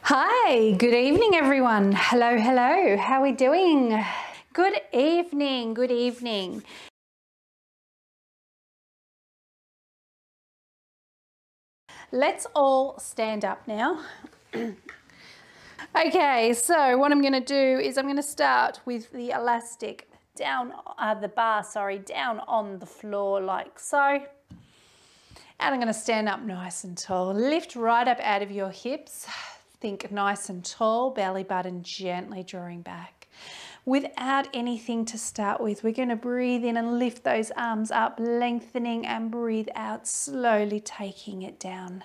Hi, good evening everyone. Hello, hello. How are we doing? Good evening, good evening. Let's all stand up now. Okay, so what I'm going to do is I'm going to start with the elastic down, the bar down on the floor like so. And I'm going to stand up nice and tall. Lift right up out of your hips. Think nice and tall, belly button gently drawing back. Without anything to start with, we're going to breathe in and lift those arms up, lengthening, and breathe out, slowly taking it down.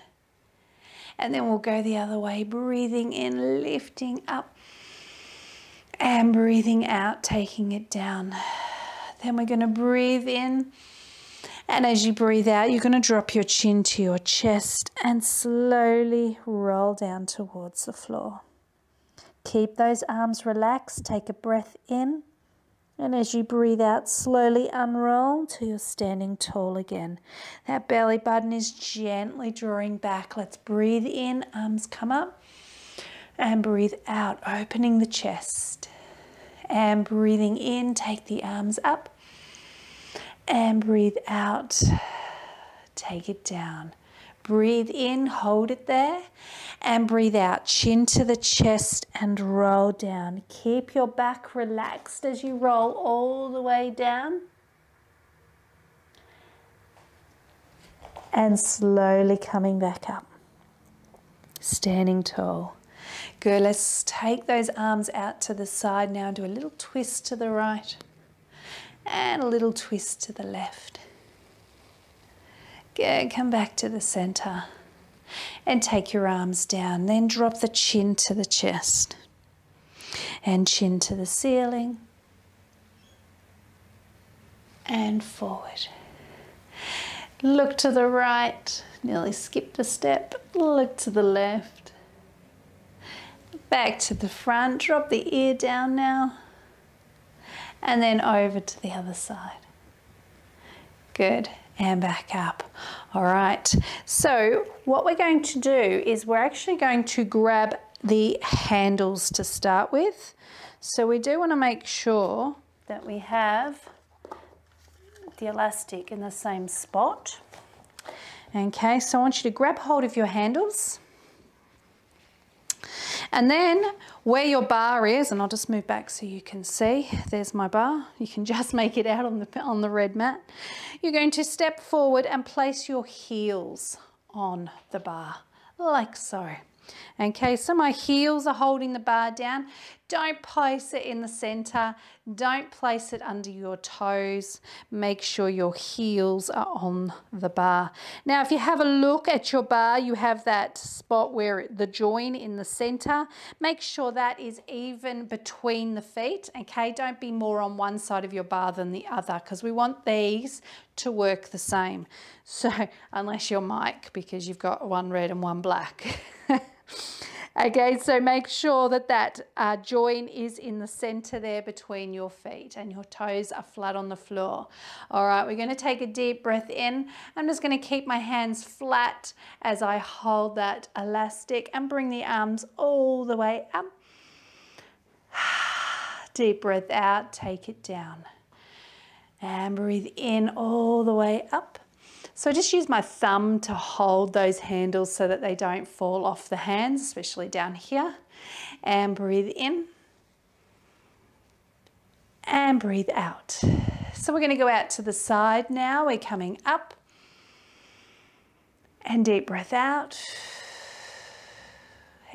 And then we'll go the other way, breathing in, lifting up, and breathing out, taking it down. Then we're going to breathe in. And as you breathe out, you're going to drop your chin to your chest and slowly roll down towards the floor. Keep those arms relaxed. Take a breath in. And as you breathe out, slowly unroll till you're standing tall again. That belly button is gently drawing back. Let's breathe in, arms come up. And breathe out, opening the chest. And breathing in, take the arms up. And breathe out, take it down. Breathe in, hold it there, and breathe out, chin to the chest and roll down. Keep your back relaxed as you roll all the way down. And slowly coming back up, standing tall. Good, let's take those arms out to the side now and do a little twist to the right. And a little twist to the left. Good, come back to the center and take your arms down. Then drop the chin to the chest and chin to the ceiling and forward. Look to the right, nearly skipped a step. Look to the left. Back to the front, drop the ear down now. And then over to the other side. Good, and back up. All right, so what we're going to do is we're actually going to grab the handles to start with. So we do want to make sure that we have the elastic in the same spot. Okay, so I want you to grab hold of your handles. And then where your bar is, and I'll just move back so you can see, there's my bar. You can just make it out on the red mat. You're going to step forward and place your heels on the bar, like so. Okay, so my heels are holding the bar down. Don't place it in the center. Don't place it under your toes. Make sure your heels are on the bar. Now, if you have a look at your bar, you have that spot where the join in the center. Make sure that is even between the feet. Okay, don't be more on one side of your bar than the other because we want these to work the same. So, unless you're Mike, because you've got one red and one black. Okay, so make sure that that join is in the center there between your feet and your toes are flat on the floor. All right, we're going to take a deep breath in. I'm just going to keep my hands flat as I hold that elastic and bring the arms all the way up. Deep breath out, take it down. And breathe in all the way up. So just use my thumb to hold those handles so that they don't fall off the hands, especially down here. And breathe in. And breathe out. So we're going to go out to the side now. We're coming up. And deep breath out.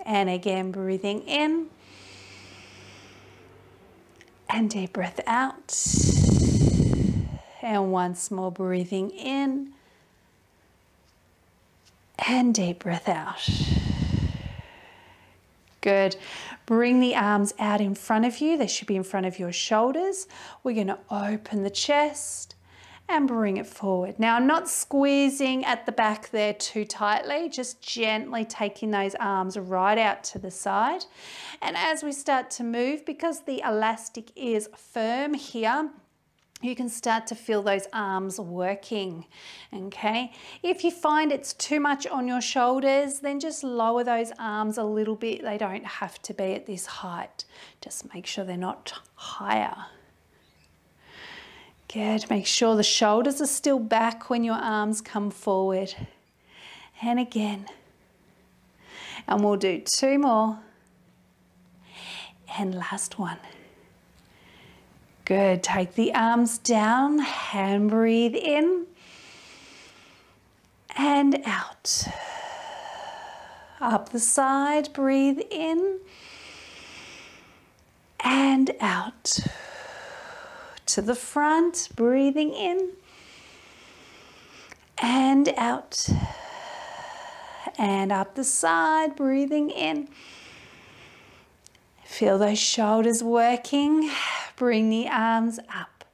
And again, breathing in. And deep breath out. And once more, breathing in. And deep breath out. Good. Bring the arms out in front of you. They should be in front of your shoulders. We're going to open the chest and bring it forward. Now, I'm not squeezing at the back there too tightly, just gently taking those arms right out to the side. And as we start to move, because the elastic is firm here, you can start to feel those arms working, okay? If you find it's too much on your shoulders, then just lower those arms a little bit. They don't have to be at this height. Just make sure they're not higher. Good, make sure the shoulders are still back when your arms come forward. And again. And we'll do 2 more. And last one. Good, take the arms down and breathe in and out. Up the side, breathe in and out. To the front, breathing in and out. And up the side, breathing in. Feel those shoulders working. Bring the arms up.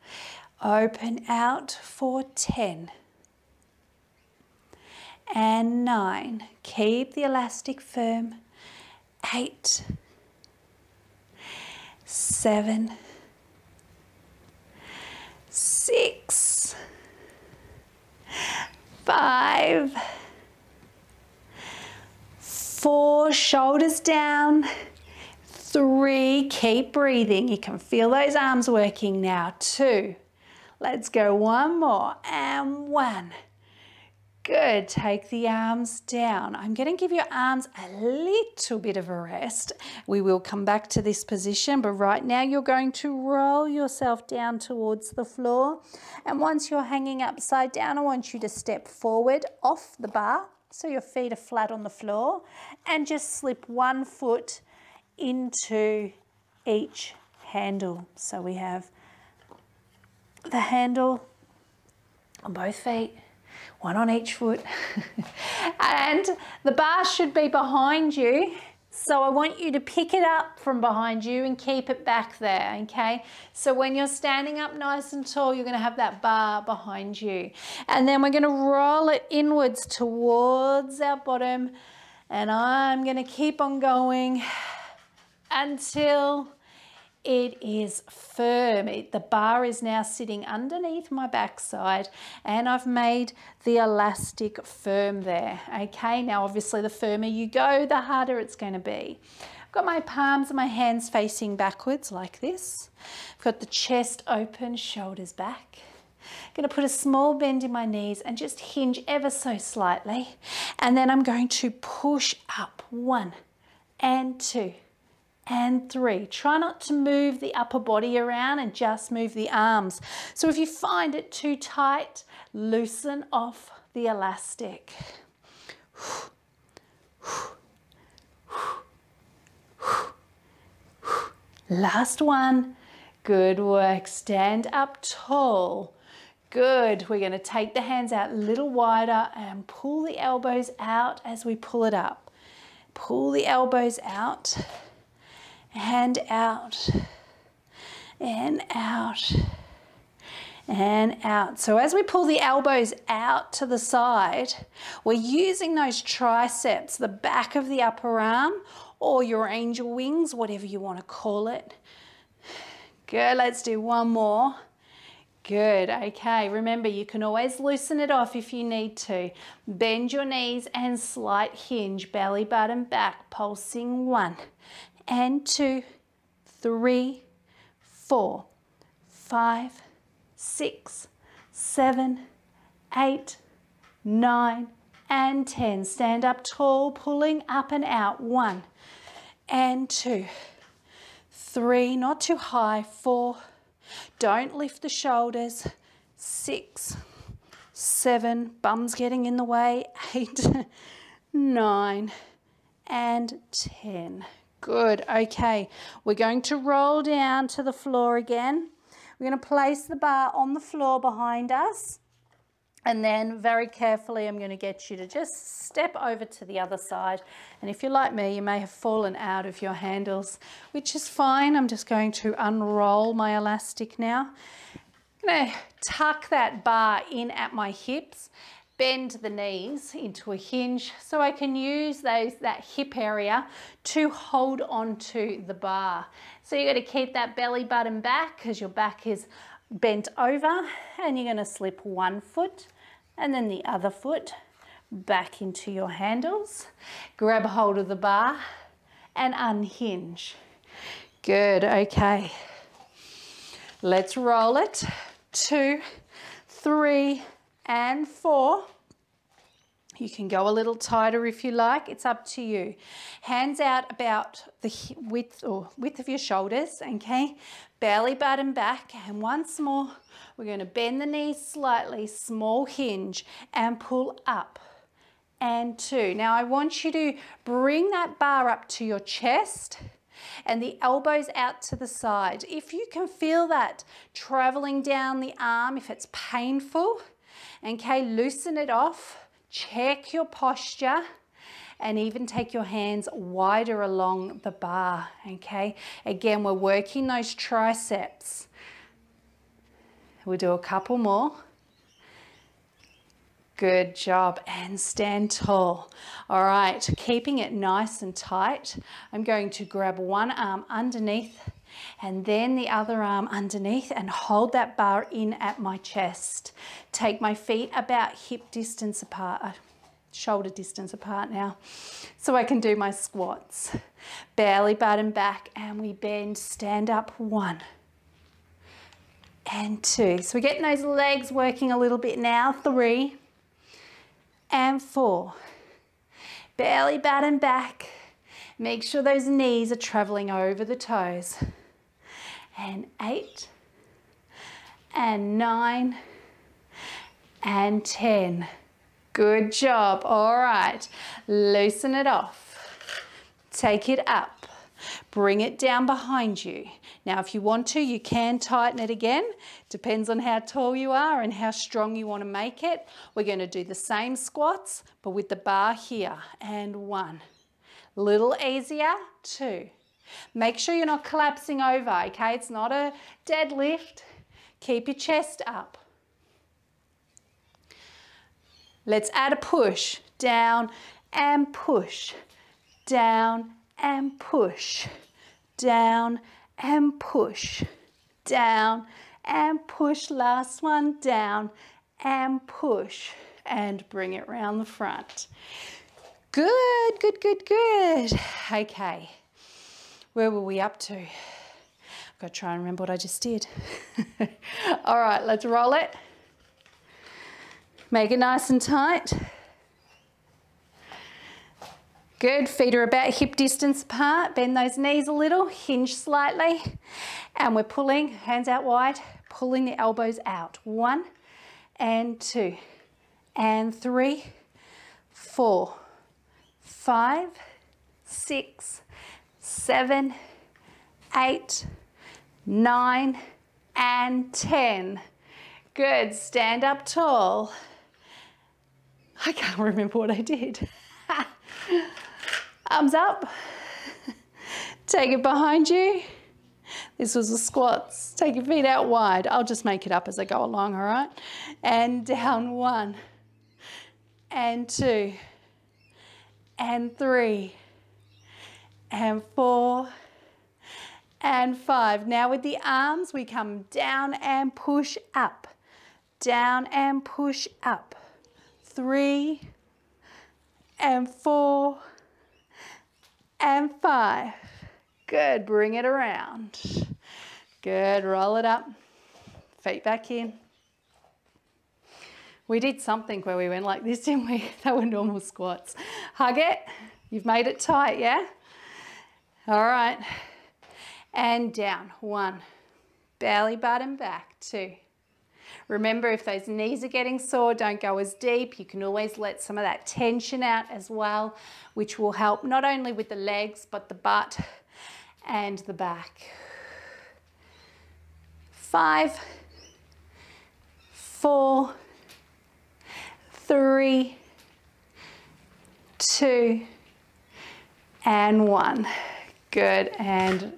Open out for 10. And 9. Keep the elastic firm. 8. 7. 6. 5. 4. Shoulders down. 3, keep breathing. You can feel those arms working now. 2, let's go 1 more, and 1. Good, take the arms down. I'm going to give your arms a little bit of a rest. We will come back to this position, but right now you're going to roll yourself down towards the floor. And once you're hanging upside down, I want you to step forward off the bar, so your feet are flat on the floor, and just slip 1 foot into each handle. So we have the handle on both feet, 1 on each foot. And the bar should be behind you. So I want you to pick it up from behind you and keep it back there, okay? So when you're standing up nice and tall, you're going to have that bar behind you. And then we're going to roll it inwards towards our bottom. And I'm going to keep on going until it is firm. The bar is now sitting underneath my backside and I've made the elastic firm there. Okay, now obviously the firmer you go, the harder it's going to be. I've got my palms and my hands facing backwards like this. I've got the chest open, shoulders back. I'm going to put a small bend in my knees and just hinge ever so slightly. And then I'm going to push up. 1 and 2. And 3. Try not to move the upper body around and just move the arms. So if you find it too tight, loosen off the elastic. Last one. Good work. Stand up tall. Good. We're going to take the hands out a little wider and pull the elbows out as we pull it up. Pull the elbows out. And out, and out, and out. So as we pull the elbows out to the side, we're using those triceps, the back of the upper arm, or your angel wings, whatever you want to call it. Good, let's do 1 more. Good, okay, remember you can always loosen it off if you need to. Bend your knees and slight hinge, belly button back, pulsing 1. And 2, 3, 4, 5, 6, 7, 8, 9, and 10. Stand up tall, pulling up and out. 1 and 2, 3, not too high. 4, don't lift the shoulders. 6, 7, bum's getting in the way. 8, 9, and 10. Good, okay, we're going to roll down to the floor again. We're going to place the bar on the floor behind us, and then very carefully I'm going to get you to just step over to the other side. And if you're like me, you may have fallen out of your handles, which is fine. I'm just going to unroll my elastic now. I'm going to tuck that bar in at my hips, bend the knees into a hinge so I can use that hip area to hold on to the bar. So you've got to keep that belly button back because your back is bent over, and you're going to slip one foot and then the other foot back into your handles. Grab hold of the bar and unhinge. Good, okay. Let's roll it. 2, 3, and 4. You can go a little tighter if you like, it's up to you. Hands out about the width of your shoulders, okay? Belly button back, and once more, we're going to bend the knees slightly, small hinge, and pull up. And 2. Now I want you to bring that bar up to your chest and the elbows out to the side. If you can feel that traveling down the arm, if it's painful, okay, loosen it off. Check your posture and even take your hands wider along the bar, okay? Again, we're working those triceps. We'll do a couple more. Good job, and stand tall. All right, keeping it nice and tight, I'm going to grab one arm underneath and then the other arm underneath and hold that bar in at my chest. Take my feet about hip distance apart, shoulder distance apart now, so I can do my squats. Belly button back, and we bend, stand up, 1 and 2. So we're getting those legs working a little bit now, 3 and 4. Belly button back. Make sure those knees are traveling over the toes. And 8 and 9 and 10. Good job. All right. Loosen it off. Take it up. Bring it down behind you. Now, if you want to, you can tighten it again. Depends on how tall you are and how strong you want to make it. We're going to do the same squats, but with the bar here. And 1. Little easier. 2. Make sure you're not collapsing over, okay? It's not a deadlift. Keep your chest up. Let's add a push. Down and push. Down and push. Down and push. Down and push. Last one. Down and push. And bring it round the front. Good, good, good, good. Okay. Where were we up to? I've got to try and remember what I just did. All right, let's roll it. Make it nice and tight. Good, feet are about hip distance apart. Bend those knees a little, hinge slightly. And we're pulling, hands out wide, pulling the elbows out. 1 and 2 and 3, 4, 5, 6, 7, 8, 9, and 10. Good, stand up tall. I can't remember what I did. Arms up. Take it behind you. This was the squats. Take your feet out wide. I'll just make it up as I go along, all right? And down 1, and 2, and 3, and 4, and 5. Now with the arms, we come down and push up. Down and push up. 3, and 4, and 5. Good, bring it around. Good, roll it up. Feet back in. We did something where we went like this, didn't we? That were normal squats. Hug it. You've made it tight, yeah? All right. And down. 1. Belly button back. 2. Remember, if those knees are getting sore, don't go as deep. You can always let some of that tension out as well, which will help not only with the legs, but the butt and the back. 5, 4, 3, 2, and 1. Good, and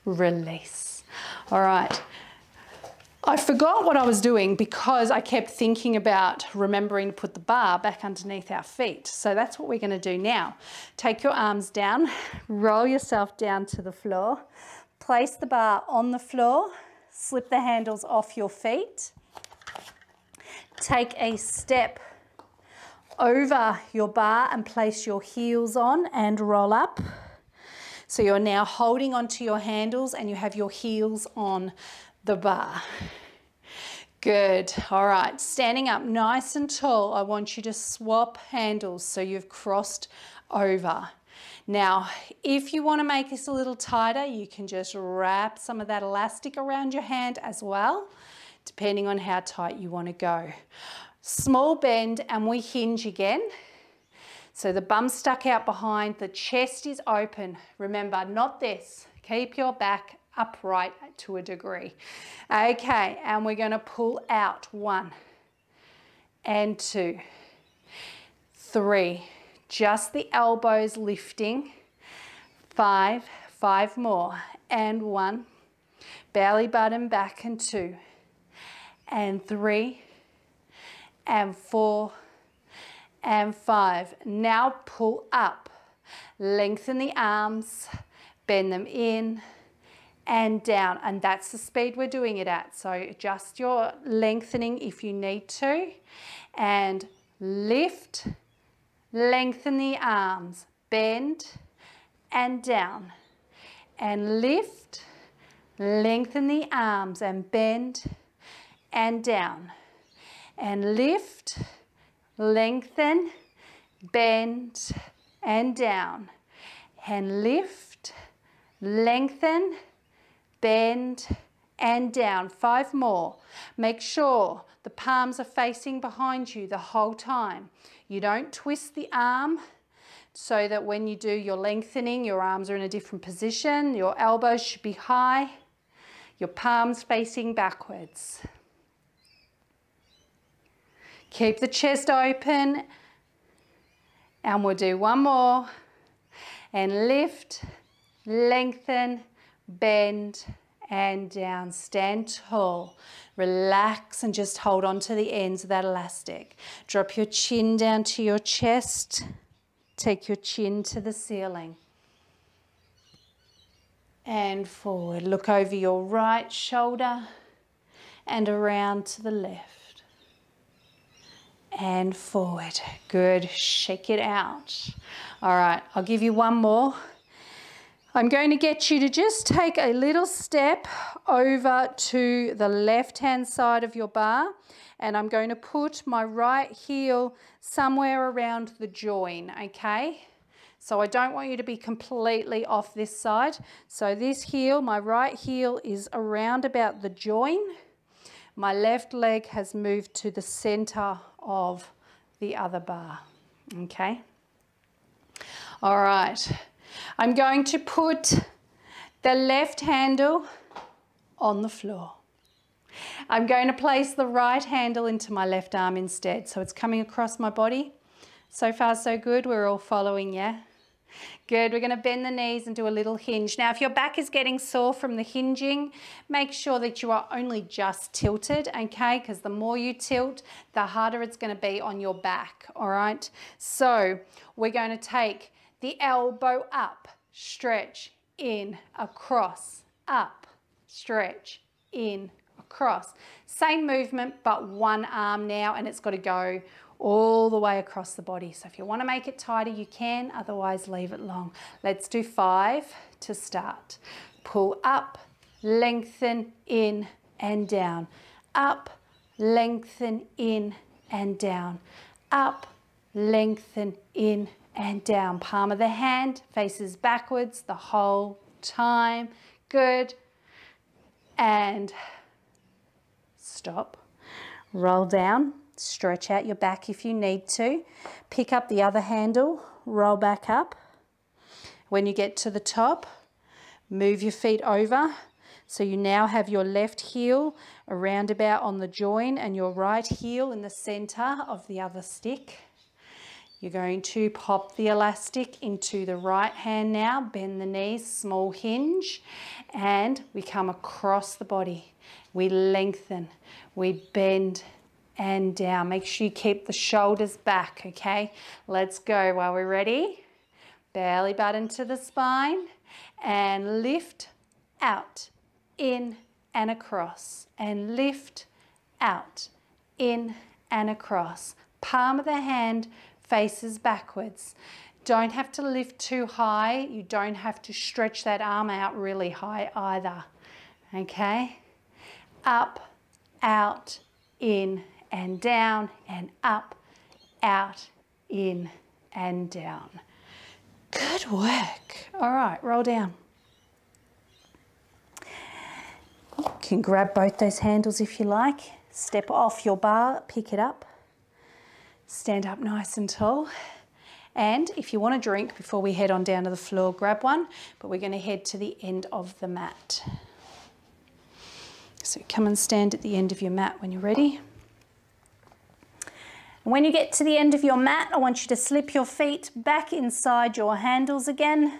release. All right. I forgot what I was doing because I kept thinking about remembering to put the bar back underneath our feet. So that's what we're going to do now. Take your arms down, roll yourself down to the floor, place the bar on the floor, slip the handles off your feet. Take a step over your bar and place your heels on and roll up. So you're now holding onto your handles and you have your heels on the bar. Good. All right, standing up nice and tall, I want you to swap handles so you've crossed over. Now, if you want to make this a little tighter, you can just wrap some of that elastic around your hand as well, depending on how tight you want to go. Small bend and we hinge again. So the bum's stuck out behind, the chest is open. Remember, not this. Keep your back upright to a degree. Okay, and we're going to pull out 1 and 2, 3. Just the elbows lifting. 5 more, and 1. Belly button back, and 2, and 3, and 4, and 5. Now pull up. Lengthen the arms, bend them in and down, and that's the speed we're doing it at. So adjust your lengthening if you need to, and lift, lengthen the arms, bend and down, and lift, lengthen the arms and bend and down, and lift, lengthen, bend and down, and lift, lengthen, bend and down. 5 more. Make sure the palms are facing behind you the whole time. You don't twist the arm so that when you do your lengthening, your arms are in a different position. Your elbows should be high, your palms facing backwards. Keep the chest open, and we'll do 1 more. And lift, lengthen, bend and down. Stand tall. Relax and just hold on to the ends of that elastic. Drop your chin down to your chest. Take your chin to the ceiling. And forward. Look over your right shoulder and around to the left. And forward. Good. Shake it out. All right, I'll give you 1 more. I'm going to get you to just take a little step over to the left-hand side of your bar, and I'm going to put my right heel somewhere around the join, okay? So I don't want you to be completely off this side. So this heel, my right heel, is around about the join. My left leg has moved to the center of the other bar, okay? All right. I'm going to put the left handle on the floor. I'm going to place the right handle into my left arm instead. So it's coming across my body. So far, so good. We're all following, yeah? Good. We're going to bend the knees and do a little hinge. Now, if your back is getting sore from the hinging, make sure that you are only just tilted, okay? Because the more you tilt, the harder it's going to be on your back, all right? So we're going to take the elbow up, stretch, in, across, up, stretch, in, across. Same movement, but 1 arm now, and it's got to go all the way across the body. So if you want to make it tighter, you can, otherwise leave it long. Let's do 5 to start. Pull up, lengthen, in and down. Up, lengthen, in and down. Up, lengthen, in and down. Palm of the hand faces backwards the whole time. Good. And stop. Roll down. Stretch out your back if you need to. Pick up the other handle. Roll back up. When you get to the top, move your feet over. So you now have your left heel around about on the join and your right heel in the center of the other stick. You're going to pop the elastic into the right hand now, bend the knees, small hinge, and we come across the body. We lengthen, we bend and down. Make sure you keep the shoulders back, okay? Let's go. While we're ready, belly button to the spine and lift out, in and across, and lift, out, in and across. Palm of the hand faces backwards. Don't have to lift too high. You don't have to stretch that arm out really high either. Okay? Up, out, in and down, and up, out, in and down. Good work. All right, roll down. You can grab both those handles if you like. Step off your bar, pick it up. Stand up nice and tall. And if you want a drink before we head on down to the floor, grab one, but we're going to head to the end of the mat. So come and stand at the end of your mat when you're ready. And when you get to the end of your mat, I want you to slip your feet back inside your handles again.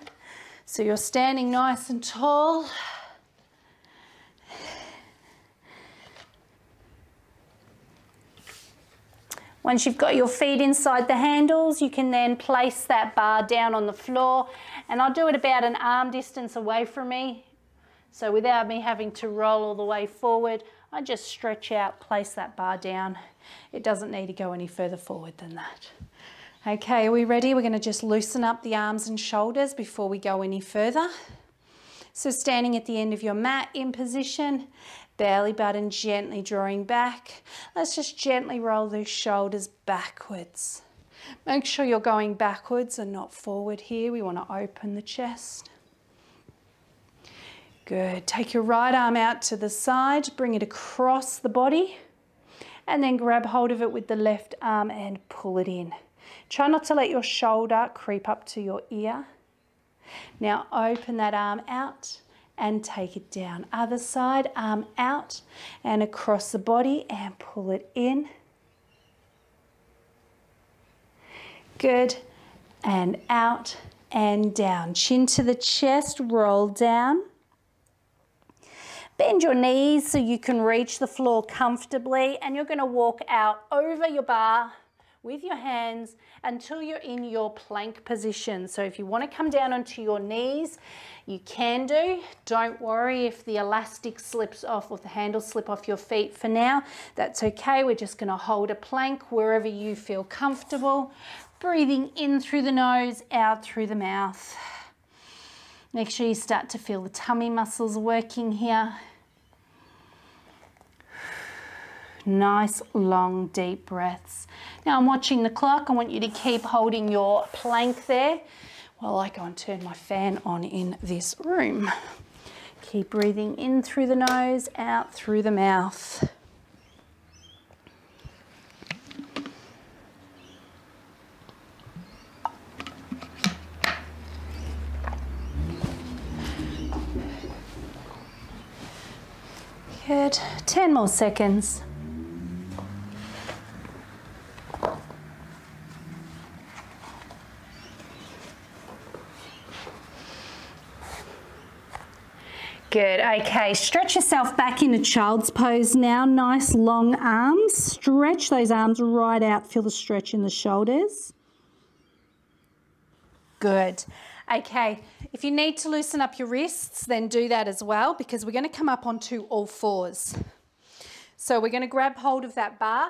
So you're standing nice and tall. Once you've got your feet inside the handles, you can then place that bar down on the floor, and I'll do it about an arm distance away from me. So without me having to roll all the way forward, I just stretch out, place that bar down. It doesn't need to go any further forward than that. Okay, are we ready? We're going to just loosen up the arms and shoulders before we go any further. So standing at the end of your mat in position, belly button gently drawing back. Let's just gently roll those shoulders backwards. Make sure you're going backwards and not forward here. We want to open the chest. Good. Take your right arm out to the side, bring it across the body, and then grab hold of it with the left arm and pull it in. Try not to let your shoulder creep up to your ear. Now open that arm out and take it down. Other side, arm out and across the body and pull it in. Good. And out and down. Chin to the chest, roll down. Bend your knees so you can reach the floor comfortably, and you're going to walk out over your bar with your hands until you're in your plank position. So if you want to come down onto your knees, you can do. Don't worry if the elastic slips off or the handles slip off your feet for now. That's okay. We're just going to hold a plank wherever you feel comfortable. Breathing in through the nose, out through the mouth. Make sure you start to feel the tummy muscles working here. Nice, long, deep breaths. Now I'm watching the clock. I want you to keep holding your plank there while I go and turn my fan on in this room. Keep breathing in through the nose, out through the mouth. Good. 10 more seconds. Good. Okay, stretch yourself back into child's pose now. Nice long arms. Stretch those arms right out. Feel the stretch in the shoulders. Good. Okay, if you need to loosen up your wrists, then do that as well, because we're going to come up onto all fours. So we're going to grab hold of that bar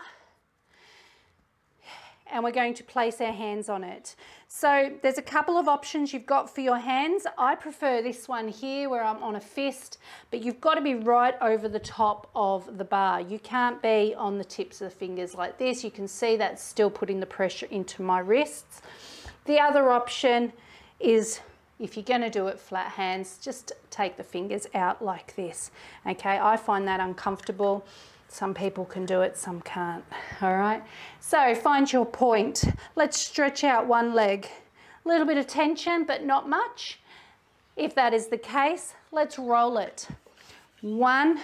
and we're going to place our hands on it. So there's a couple of options you've got for your hands. I prefer this one here where I'm on a fist, but you've got to be right over the top of the bar. You can't be on the tips of the fingers like this. You can see that's still putting the pressure into my wrists. The other option is, if you're going to do it flat hands, just take the fingers out like this. Okay, I find that uncomfortable. Some people can do it, some can't. All right, so find your point. Let's stretch out one leg. A little bit of tension, but not much. If that is the case, let's roll it. 1,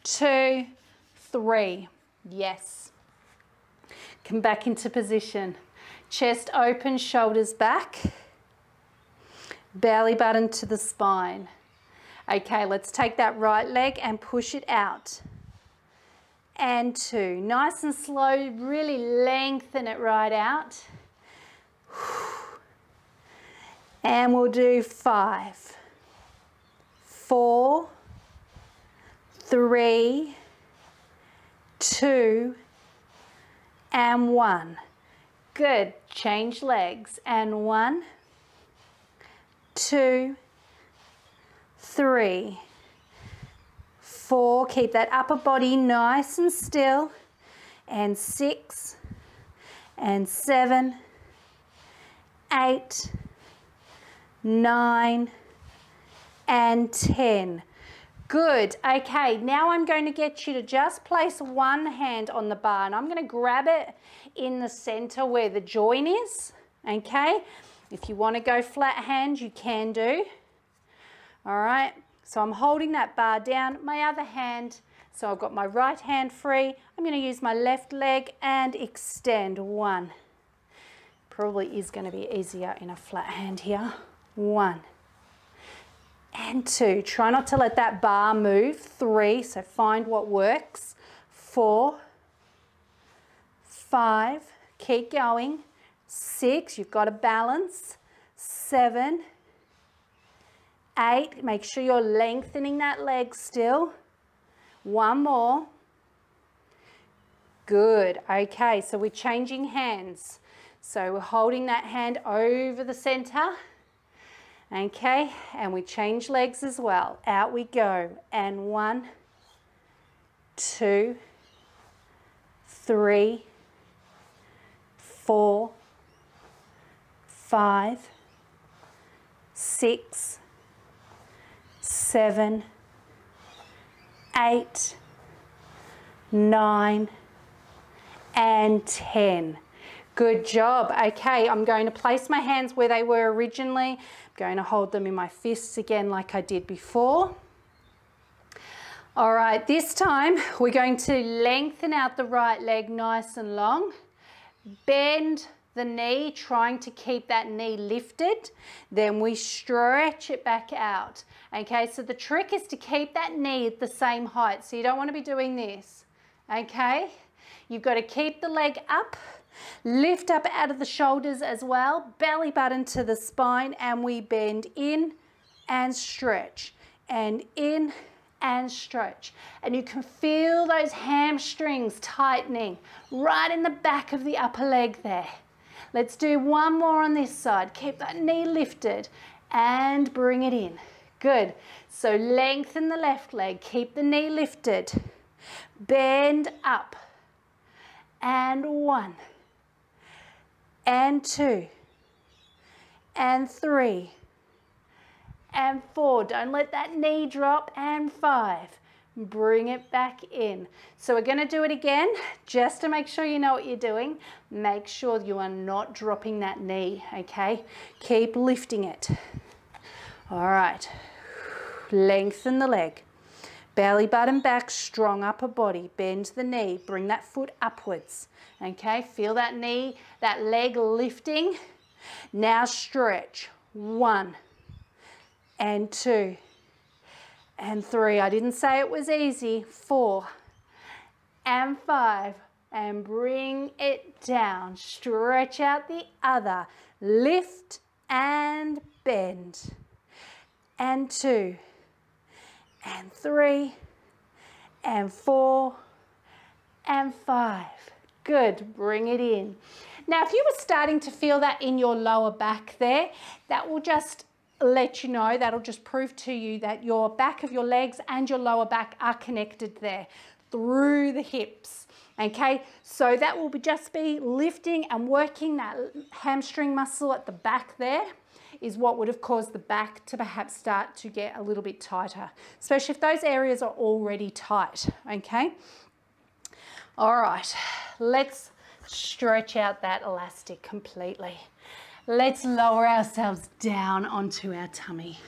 2, 3. Yes. Come back into position. Chest open, shoulders back. Belly button to the spine. Okay, let's take that right leg and push it out. And 2. Nice and slow, really lengthen it right out. And we'll do 5, 4, 3, 2, and 1. Good. Change legs. And 1, 2, 3, 4. Keep that upper body nice and still. And 6, and 7, 8, 9, and 10. Good. Okay, now I'm going to get you to just place one hand on the bar, and I'm going to grab it in the center where the joint is. Okay, if you want to go flat hand, you can do. All right, so I'm holding that bar down, my other hand, so I've got my right hand free. I'm going to use my left leg and extend. 1. Probably is going to be easier in a flat hand here. 1. And 2. Try not to let that bar move. 3. So find what works. 4. 5. Keep going. 6. You've got to balance. 7. 8. Make sure you're lengthening that leg still. 1 more. Good. Okay, so we're changing hands. So we're holding that hand over the center. Okay, and we change legs as well. Out we go. And 1, 2, 3, 4, 5, 6, 7, 8, 9, and 10. Good job. Okay, I'm going to place my hands where they were originally. I'm going to hold them in my fists again like I did before. All right, this time we're going to lengthen out the right leg nice and long. Bend the knee, trying to keep that knee lifted. Then we stretch it back out. Okay, so the trick is to keep that knee at the same height. So you don't want to be doing this. Okay, you've got to keep the leg up. Lift up out of the shoulders as well, belly button to the spine, and we bend in and stretch, and in and stretch. And you can feel those hamstrings tightening right in the back of the upper leg there. Let's do one more on this side. Keep that knee lifted and bring it in. Good. So lengthen the left leg, keep the knee lifted, bend up, and 1, and 2, and 3, and 4. Don't let that knee drop. And 5. Bring it back in. So we're going to do it again just to make sure you know what you're doing. Make sure you are not dropping that knee, okay? Keep lifting it. All right. Lengthen the leg. Belly button back, strong upper body. Bend the knee. Bring that foot upwards. Okay, feel that knee, that leg lifting. Now stretch. 1, and 2, and 3. I didn't say it was easy. 4, and 5, and bring it down. Stretch out the other. Lift and bend. And 2, and 3, and 4, and 5. Good. Bring it in. Now, if you were starting to feel that in your lower back there, that will just let you know, that'll just prove to you that your back of your legs and your lower back are connected there through the hips. Okay, so that will just be lifting and working that hamstring muscle at the back there is what would have caused the back to perhaps start to get a little bit tighter, especially if those areas are already tight. Okay. All right, let's stretch out that elastic completely. Let's lower ourselves down onto our tummy.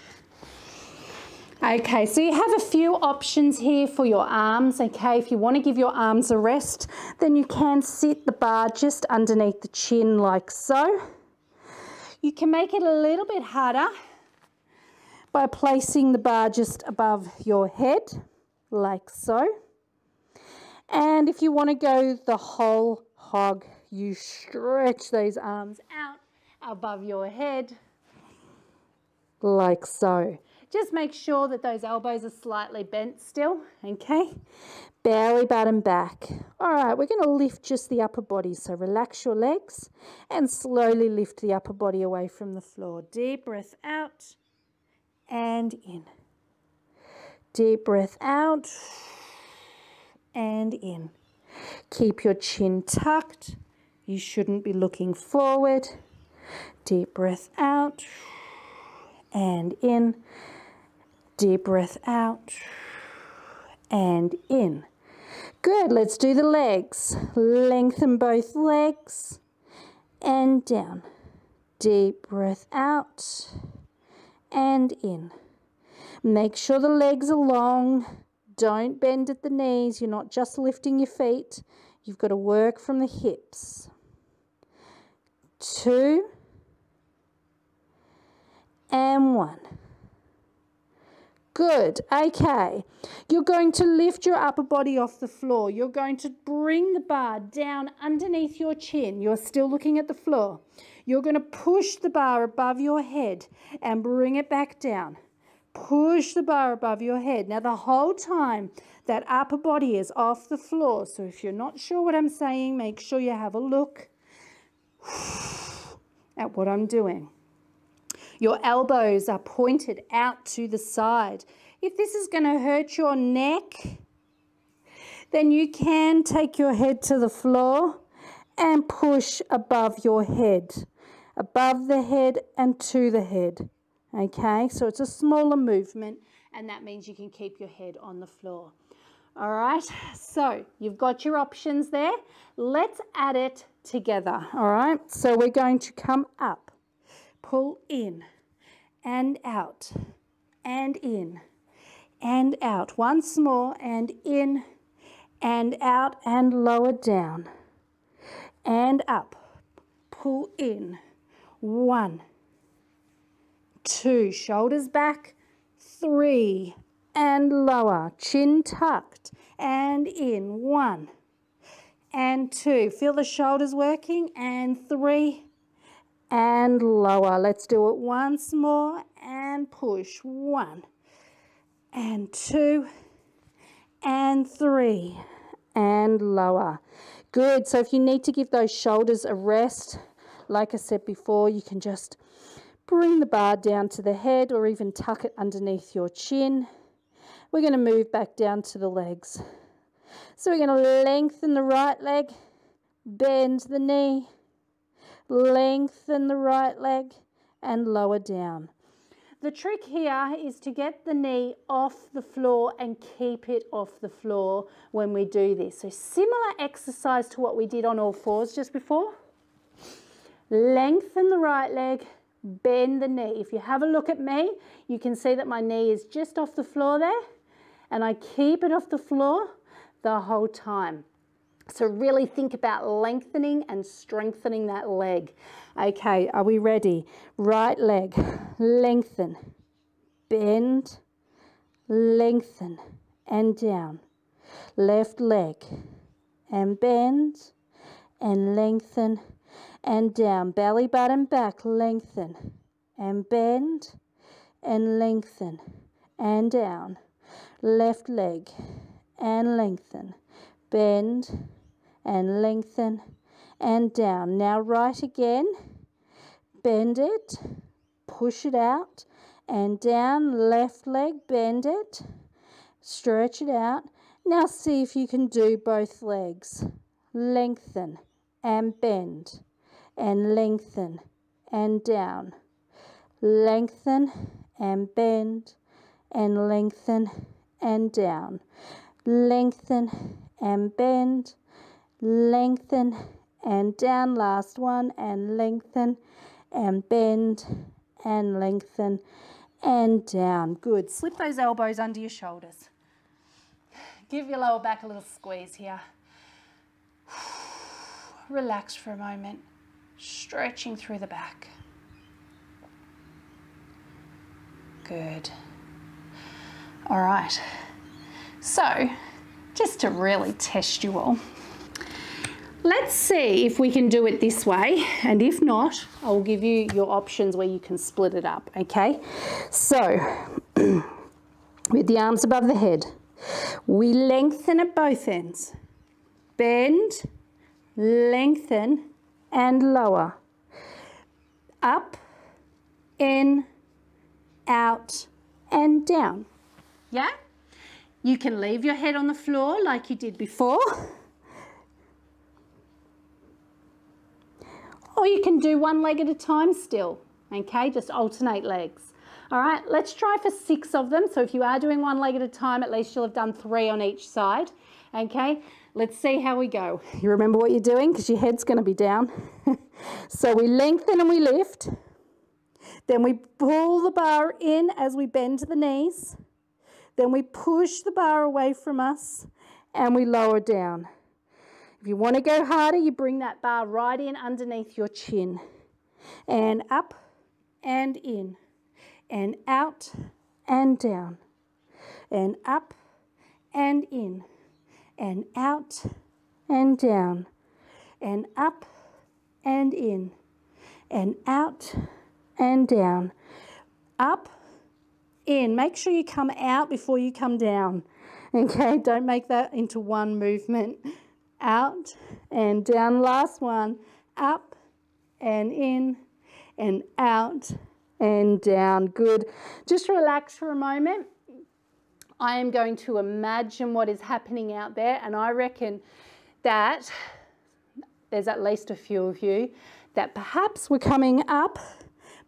Okay, so you have a few options here for your arms, okay? If you want to give your arms a rest, then you can sit the bar just underneath the chin like so. You can make it a little bit harder by placing the bar just above your head, like so. And if you want to go the whole hog, you stretch those arms out above your head, like so. Just make sure that those elbows are slightly bent still, okay? Belly button back. All right, we're going to lift just the upper body. So relax your legs and slowly lift the upper body away from the floor. Deep breath out and in. Deep breath out and in. Keep your chin tucked. You shouldn't be looking forward. Deep breath out and in. Deep breath out and in. Good, let's do the legs. Lengthen both legs and down. Deep breath out and in. Make sure the legs are long. Don't bend at the knees. You're not just lifting your feet. You've got to work from the hips. 2 and 1. Good. Okay. You're going to lift your upper body off the floor. You're going to bring the bar down underneath your chin. You're still looking at the floor. You're going to push the bar above your head and bring it back down. Push the bar above your head. Now, the whole time, that upper body is off the floor. So if you're not sure what I'm saying, make sure you have a look at what I'm doing. Your elbows are pointed out to the side. If this is going to hurt your neck, then you can take your head to the floor and push above your head, above the head and to the head. Okay, so it's a smaller movement, and that means you can keep your head on the floor. All right, so you've got your options there. Let's add it together. All right, so we're going to come up, pull in and out and in and out. Once more, and in and out and lower down and up. Pull in. 1, 2, shoulders back. 3 and lower, chin tucked and in. 1 and 2. Feel the shoulders working, and 3 and lower. Let's do it once more and push. 1 and 2 and 3 and lower. Good. So if you need to give those shoulders a rest, like I said before, you can just bring the bar down to the head or even tuck it underneath your chin. We're going to move back down to the legs. So we're going to lengthen the right leg, bend the knee, lengthen the right leg and lower down. The trick here is to get the knee off the floor and keep it off the floor when we do this. So similar exercise to what we did on all fours just before. Lengthen the right leg, bend the knee. If you have a look at me, you can see that my knee is just off the floor there, and I keep it off the floor the whole time. So really think about lengthening and strengthening that leg. Okay, are we ready? Right leg, lengthen, bend, lengthen, and down. Left leg, and bend, and lengthen, and down. Belly button back, lengthen, and bend, and lengthen, and down. Left leg, and lengthen, bend, and lengthen, and down. Now right again, bend it, push it out, and down. Left leg, bend it, stretch it out. Now see if you can do both legs. Lengthen and bend, and lengthen and down. Lengthen and bend, and lengthen and down. Lengthen and bend, lengthen and down. Last one, and lengthen and bend and lengthen and down. Good. Slip those elbows under your shoulders. Give your lower back a little squeeze here. Relax for a moment, stretching through the back. Good. All right. So, just to really test you all, Let's see if we can do it this way, and if not, I'll give you your options where you can split it up, okay? So, with the arms above the head, we lengthen at both ends. Bend, lengthen, and lower. Up, in, out, and down. Yeah? You can leave your head on the floor like you did before. Or you can do one leg at a time still, okay? Just alternate legs. All right, let's try for 6 of them. So if you are doing one leg at a time, at least you'll have done 3 on each side, okay? Let's see how we go. You remember what you're doing because your head's going to be down. So we lengthen and we lift. Then we pull the bar in as we bend the knees. Then we push the bar away from us and we lower down. If you want to go harder, you bring that bar right in underneath your chin. And up and in. And out and down. And up and in. And out and down. And up and in. And out and down. Up, in. Make sure you come out before you come down. Okay, don't make that into one movement. Out and down. Last one. Up and in and out and down. Good. Just relax for a moment. I am going to imagine what is happening out there, and I reckon that there's at least a few of you that perhaps we're coming up,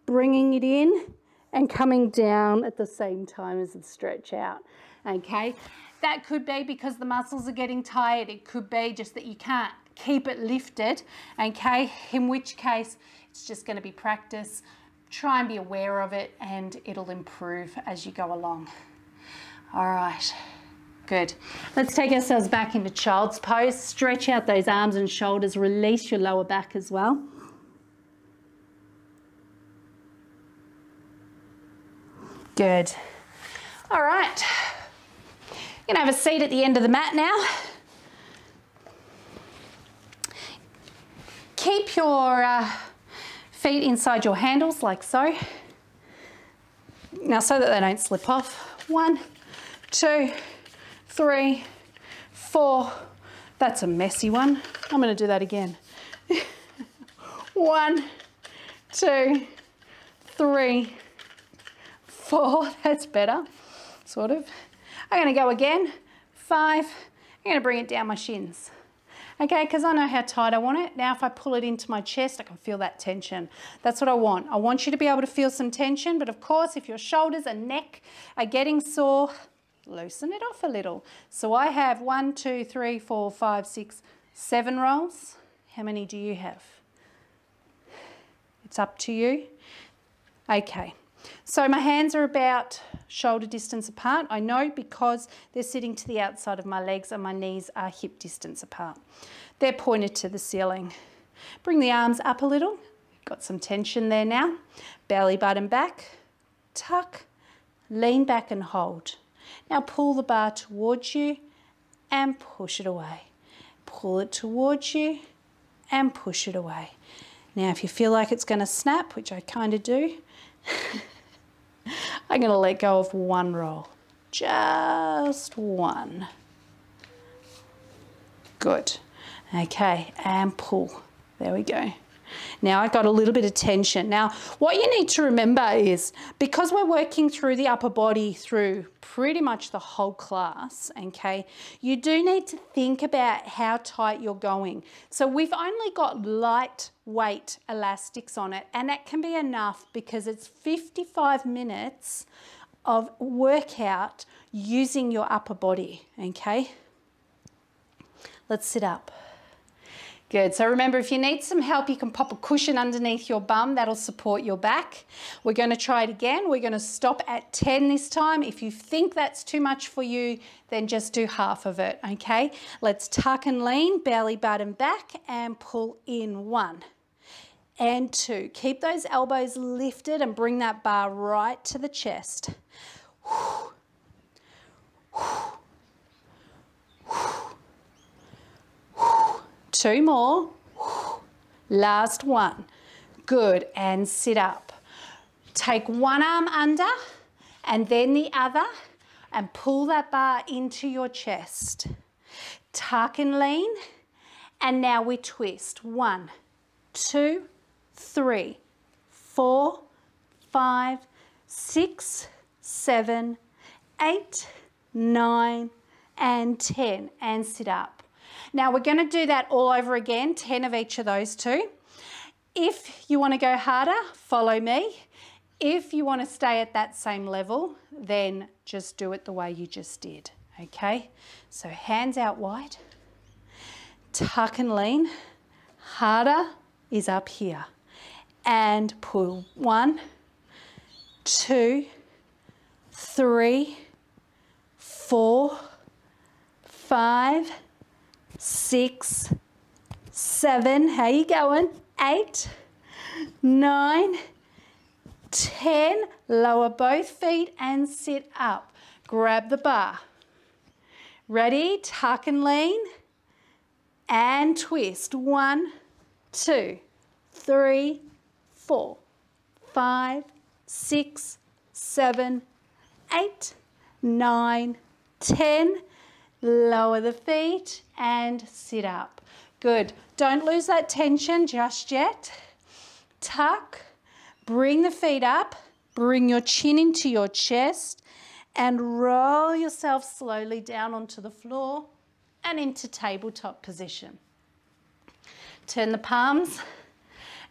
bringing it in and coming down at the same time as the stretch out. Okay. That could be because the muscles are getting tired. It could be just that you can't keep it lifted, okay? In which case, it's just going to be practice. Try and be aware of it and it'll improve as you go along. All right, good. Let's take ourselves back into child's pose. Stretch out those arms and shoulders. Release your lower back as well. Good. All right. You're going to have a seat at the end of the mat now. Keep your feet inside your handles like so. Now so that they don't slip off. 1, 2, 3, 4. That's a messy one. I'm going to do that again. 1, 2, 3, 4. That's better, sort of. I'm going to go again. 5. I'm going to bring it down my shins. Okay, because I know how tight I want it. Now if I pull it into my chest, I can feel that tension. That's what I want. I want you to be able to feel some tension, but of course, if your shoulders and neck are getting sore, loosen it off a little. So I have 1, 2, 3, 4, 5, 6, 7 rolls. How many do you have? It's up to you. Okay. So my hands are about shoulder distance apart. I know because they're sitting to the outside of my legs and my knees are hip distance apart. They're pointed to the ceiling. Bring the arms up a little. Got some tension there now. Belly button back. Tuck. Lean back and hold. Now pull the bar towards you and push it away. Pull it towards you and push it away. Now if you feel like it's going to snap, which I kind of do, I'm going to let go of 1 roll. Just 1. Good. Okay, and pull. There we go. Now I've got a little bit of tension. Now what you need to remember is because we're working through the upper body through pretty much the whole class, okay, you do need to think about how tight you're going. So we've only got lightweight elastics on it, and that can be enough because it's 55 minutes of workout using your upper body, okay? Let's sit up. Good. So remember, if you need some help, you can pop a cushion underneath your bum. That'll support your back. We're going to try it again. We're going to stop at 10 this time. If you think that's too much for you, then just do half of it, okay? Let's tuck and lean, belly button back, and pull in. 1 and 2. Keep those elbows lifted and bring that bar right to the chest. 2, 2 more. Last one. Good, and sit up. Take one arm under and then the other and pull that bar into your chest. Tuck and lean, and now we twist. 1, 2, 3, 4, 5, 6, 7, 8, 9, and 10, and sit up. Now we're going to do that all over again, 10 of each of those two. If you want to go harder, follow me. If you want to stay at that same level, then just do it the way you just did, okay? So hands out wide, tuck and lean. Harder is up here. And pull. 1, 2, 3, 4, 5, 6, 7, how you going? 8, 9, 10, lower both feet and sit up. Grab the bar. Ready? Tuck and lean and twist. 1, 2, 3, 4, 5, 6, 7, 8, 9, 10. Lower the feet and sit up. Good. Don't lose that tension just yet. Tuck. Bring the feet up, bring your chin into your chest and roll yourself slowly down onto the floor and into tabletop position. Turn the palms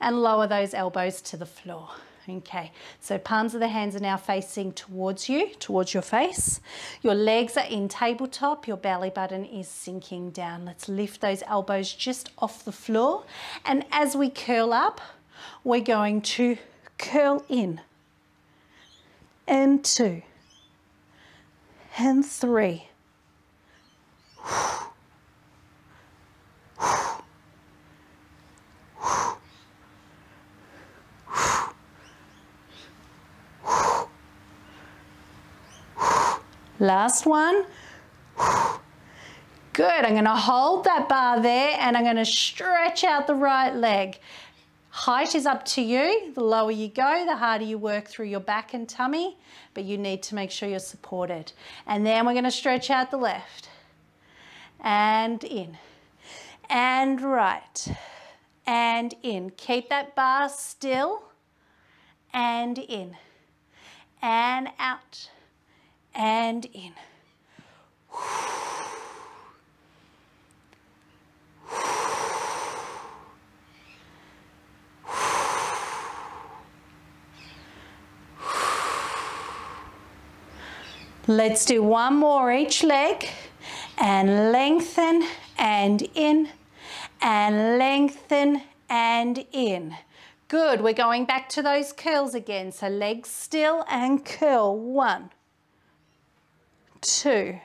and lower those elbows to the floor. Okay, so palms of the hands are now facing towards you, towards your face. Your legs are in tabletop, your belly button is sinking down. Let's lift those elbows just off the floor. And as we curl up, we're going to curl in, and 2, and 3. Last one. Good, I'm going to hold that bar there and I'm going to stretch out the right leg. Height is up to you. The lower you go, the harder you work through your back and tummy, but you need to make sure you're supported. And then we're going to stretch out the left. And in. And right. And in. Keep that bar still. And in. And out. And in. Let's do one more each leg, and lengthen and in, and lengthen and in. Good, we're going back to those curls again. So legs still and curl. 1, 2,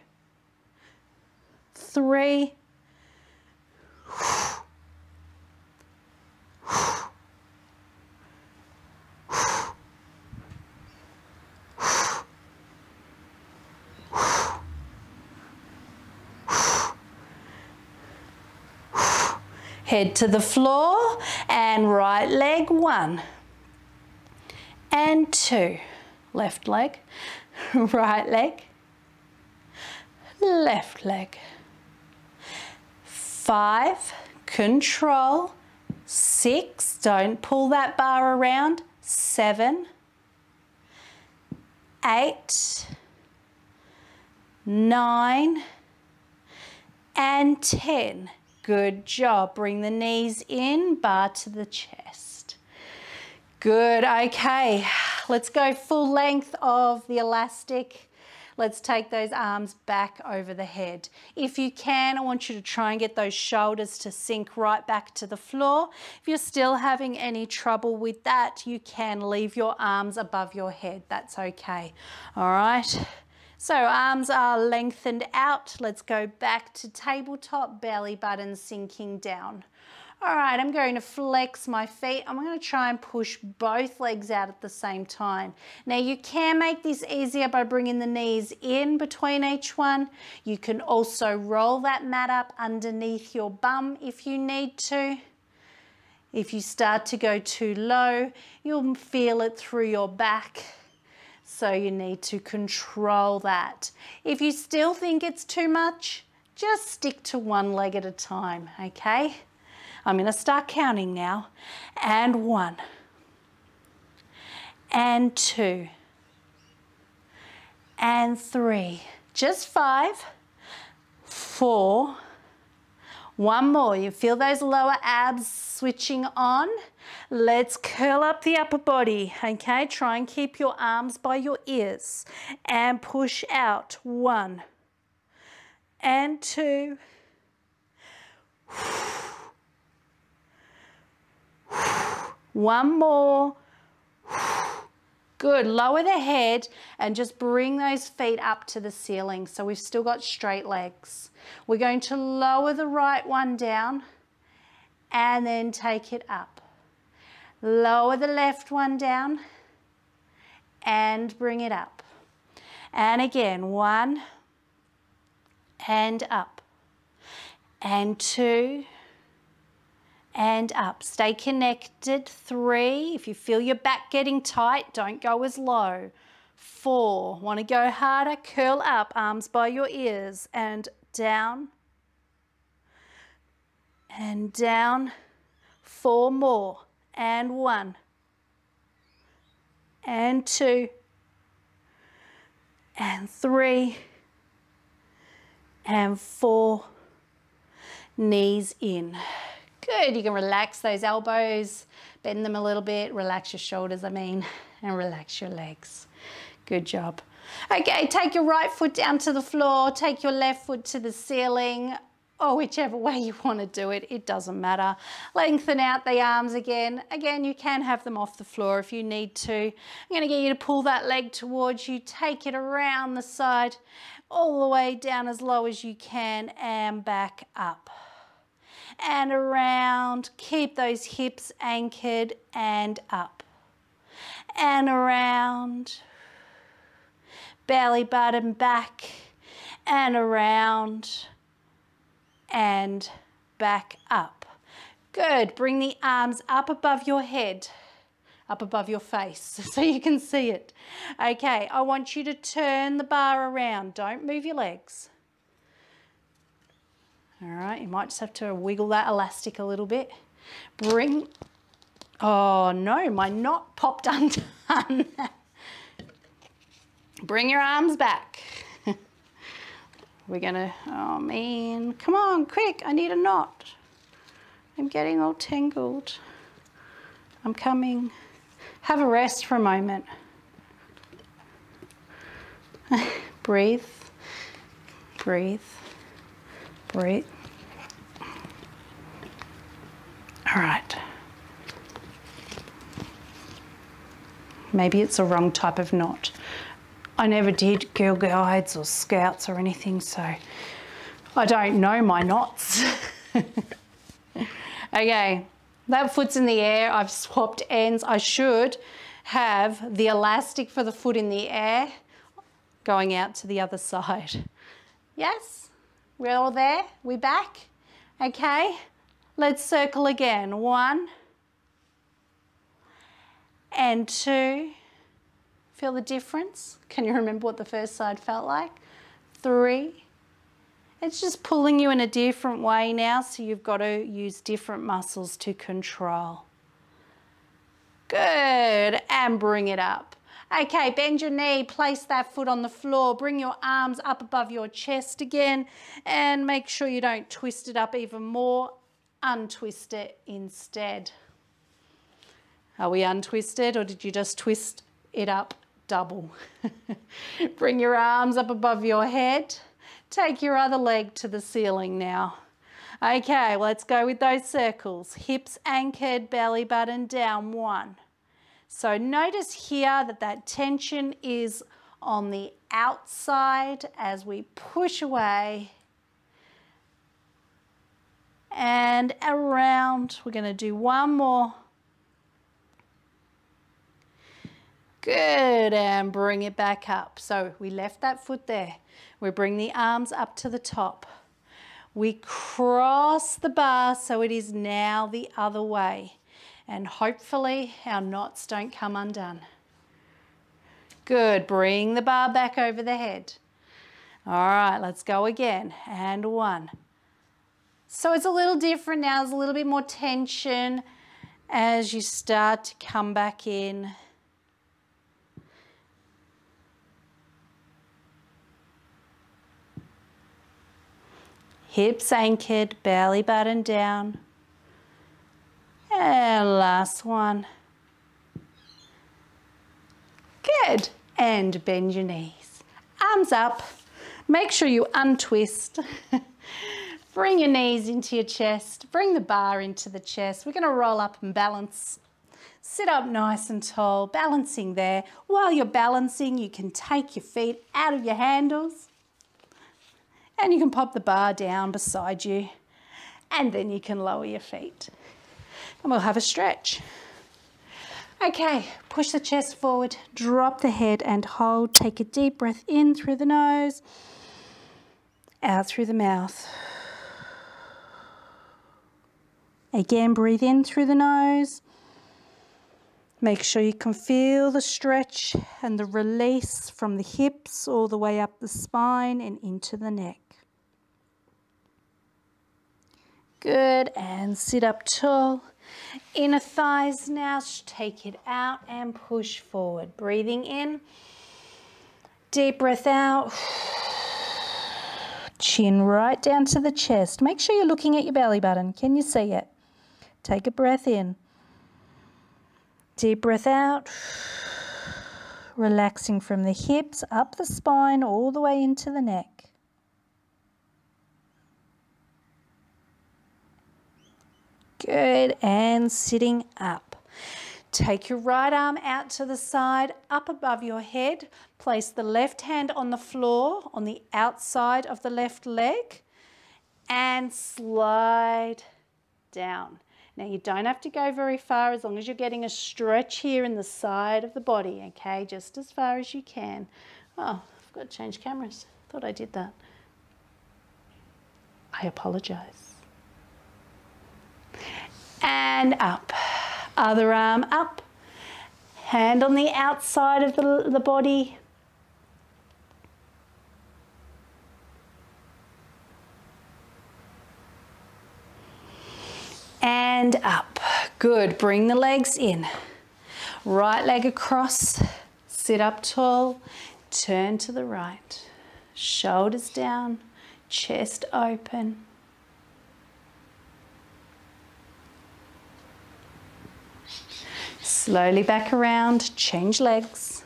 3, head to the floor and right leg. 1 and 2, left leg, right leg, left leg. 5, control. 6, don't pull that bar around. 7, 8, 9, and 10. Good job. Bring the knees in, bar to the chest. Good, okay. Let's go full length of the elastic. Let's take those arms back over the head. If you can, I want you to try and get those shoulders to sink right back to the floor. If you're still having any trouble with that, you can leave your arms above your head. That's okay. All right. So arms are lengthened out. Let's go back to tabletop, belly button sinking down. All right, I'm going to flex my feet. I'm going to try and push both legs out at the same time. Now you can make this easier by bringing the knees in between each one. You can also roll that mat up underneath your bum if you need to. If you start to go too low, you'll feel it through your back. So you need to control that. If you still think it's too much, just stick to one leg at a time, okay? I'm going to start counting now. And 1, and 2, and 3, just 5, 4, one more. You feel those lower abs switching on. Let's curl up the upper body, okay? Try and keep your arms by your ears and push out. 1, and 2, one more. Good. Lower the head and just bring those feet up to the ceiling. So we've still got straight legs. We're going to lower the right one down and then take it up. Lower the left one down and bring it up. And again, 1 and up, and 2 and up. Stay connected. 3, if you feel your back getting tight, don't go as low. 4, want to go harder, curl up, arms by your ears, and down, and down. 4 more, and 1, and 2, and 3, and 4, knees in. Good, you can relax those elbows, bend them a little bit, relax your shoulders, and relax your legs. Good job. Okay, take your right foot down to the floor, take your left foot to the ceiling, or whichever way you want to do it, it doesn't matter. Lengthen out the arms again. Again, you can have them off the floor if you need to. I'm going to get you to pull that leg towards you, take it around the side, all the way down as low as you can, and back up. And around, keep those hips anchored and up. And around, belly button back, and around, and back up. Good, bring the arms up above your head, up above your face so you can see it. Okay, I want you to turn the bar around, don't move your legs. All right, you might just have to wiggle that elastic a little bit. Oh no, my knot popped undone. Bring your arms back. We're gonna, oh man, come on, quick, I need a knot. I'm getting all tangled. I'm coming. Have a rest for a moment. Breathe, breathe. Breathe. All right. Maybe it's a wrong type of knot. I never did Girl Guides or Scouts or anything, so I don't know my knots. Okay, that foot's in the air. I've swapped ends. I should have the elastic for the foot in the air going out to the other side. Yes? We're all there? We back? Okay, let's circle again. 1 and 2. Feel the difference? Can you remember what the first side felt like? 3. It's just pulling you in a different way now, so you've got to use different muscles to control. Good, and bring it up. Okay, bend your knee, place that foot on the floor, bring your arms up above your chest again, and make sure you don't twist it up even more. Untwist it instead. Are we untwisted, or did you just twist it up double? Bring your arms up above your head. Take your other leg to the ceiling now. Okay, let's go with those circles. Hips anchored, belly button down. 1. So notice here that that tension is on the outside as we push away and around. We're going to do one more. Good, and bring it back up. So we left that foot there. We bring the arms up to the top. We cross the bar so it is now the other way. And hopefully our knots don't come undone. Good, bring the bar back over the head. All right, let's go again. And one. So it's a little different now. There's a little bit more tension as you start to come back in. Hips anchored, belly button down. And last one. Good. And bend your knees. Arms up. Make sure you untwist. Bring your knees into your chest. Bring the bar into the chest. We're going to roll up and balance. Sit up nice and tall, balancing there. While you're balancing, you can take your feet out of your handles. And you can pop the bar down beside you. And then you can lower your feet. And we'll have a stretch. Okay, push the chest forward, drop the head and hold. Take a deep breath in through the nose, out through the mouth. Again, breathe in through the nose. Make sure you can feel the stretch and the release from the hips all the way up the spine and into the neck. Good, and sit up tall. Inner thighs now, take it out and push forward. Breathing in, deep breath out. Chin right down to the chest. Make sure you're looking at your belly button. Can you see it? Take a breath in. Deep breath out. Relaxing from the hips, up the spine, all the way into the neck. Good, and sitting up. Take your right arm out to the side, up above your head. Place the left hand on the floor, on the outside of the left leg, and slide down. Now you don't have to go very far as long as you're getting a stretch here in the side of the body, okay? Just as far as you can. Oh, I've got to change cameras. Thought I did that. I apologize. And up. Other arm up. Hand on the outside of the body. And up. Good. Bring the legs in. Right leg across. Sit up tall. Turn to the right. Shoulders down. Chest open. Slowly back around, change legs,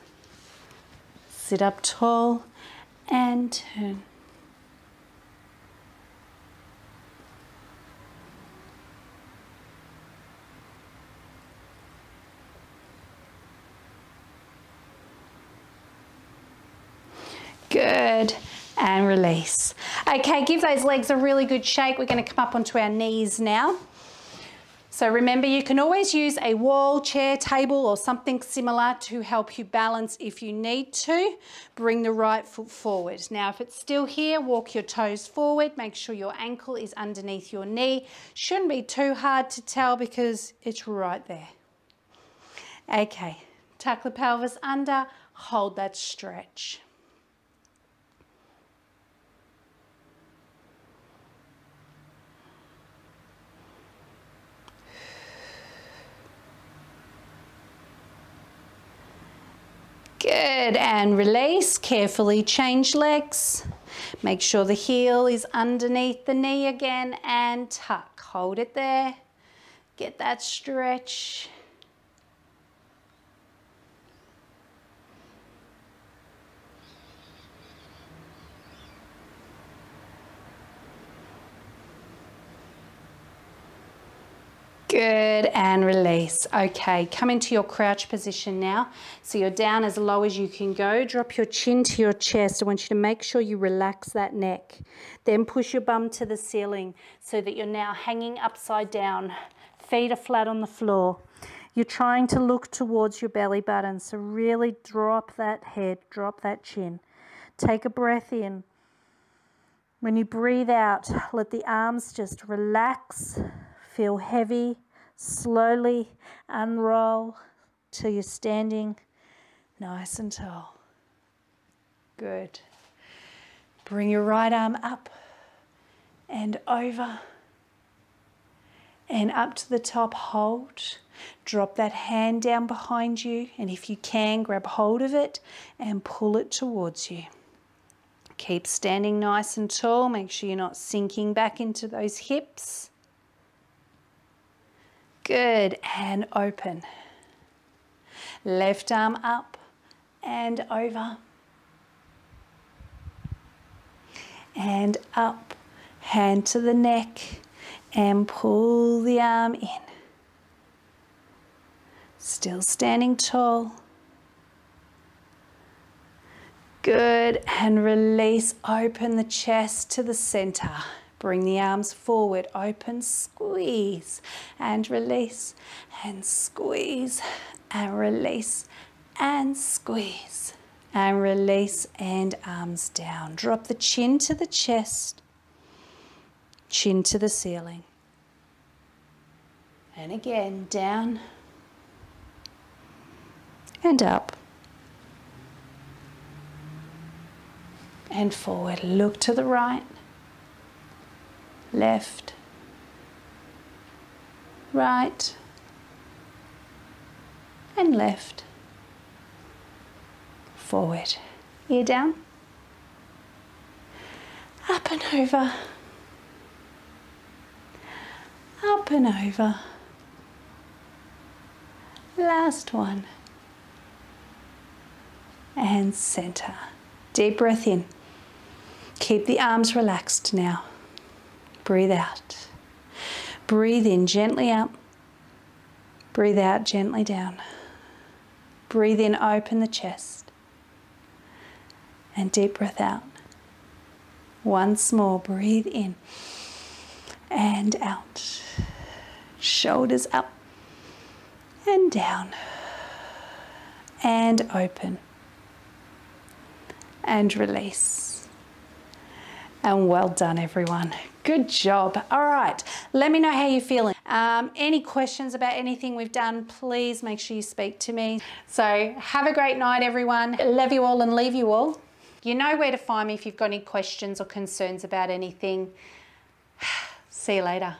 sit up tall and turn. Good, and release. Okay, give those legs a really good shake. We're going to come up onto our knees now. So remember, you can always use a wall, chair, table or something similar to help you balance if you need to. Bring the right foot forward. Now, if it's still here, walk your toes forward. Make sure your ankle is underneath your knee. Shouldn't be too hard to tell because it's right there. Okay, tuck the pelvis under, hold that stretch. Good, and release. Carefully change legs. Make sure the heel is underneath the knee again and tuck. Hold it there. Get that stretch. Good, and release. Okay, come into your crouch position now. So you're down as low as you can go. Drop your chin to your chest. I want you to make sure you relax that neck. Then push your bum to the ceiling so that you're now hanging upside down. Feet are flat on the floor. You're trying to look towards your belly button. So really drop that head, drop that chin. Take a breath in. When you breathe out, let the arms just relax. Feel heavy, slowly unroll till you're standing nice and tall. Good. Bring your right arm up and over and up to the top, hold. Drop that hand down behind you, and if you can, grab hold of it and pull it towards you. Keep standing nice and tall. Make sure you're not sinking back into those hips. Good, and open. Left arm up and over. And up, hand to the neck and pull the arm in. Still standing tall. Good, and release. Open the chest to the center. Bring the arms forward, open, squeeze, and release, and squeeze, and release, and squeeze, and release, and arms down. Drop the chin to the chest, chin to the ceiling. And again, down, and up, and forward. Look to the right, left, right, and left, forward. Ear down, up and over, up and over. Last one. And center. Deep breath in. Keep the arms relaxed now. Breathe out. Breathe in gently up. Breathe out gently down. Breathe in, open the chest. And deep breath out. Once more, breathe in and out. Shoulders up and down. And open. And release. And well done, everyone. Good job. All right, let me know how you're feeling. Any questions about anything we've done, please make sure you speak to me. So have a great night, everyone. Love you all and leave you all. You know where to find me if you've got any questions or concerns about anything. See you later.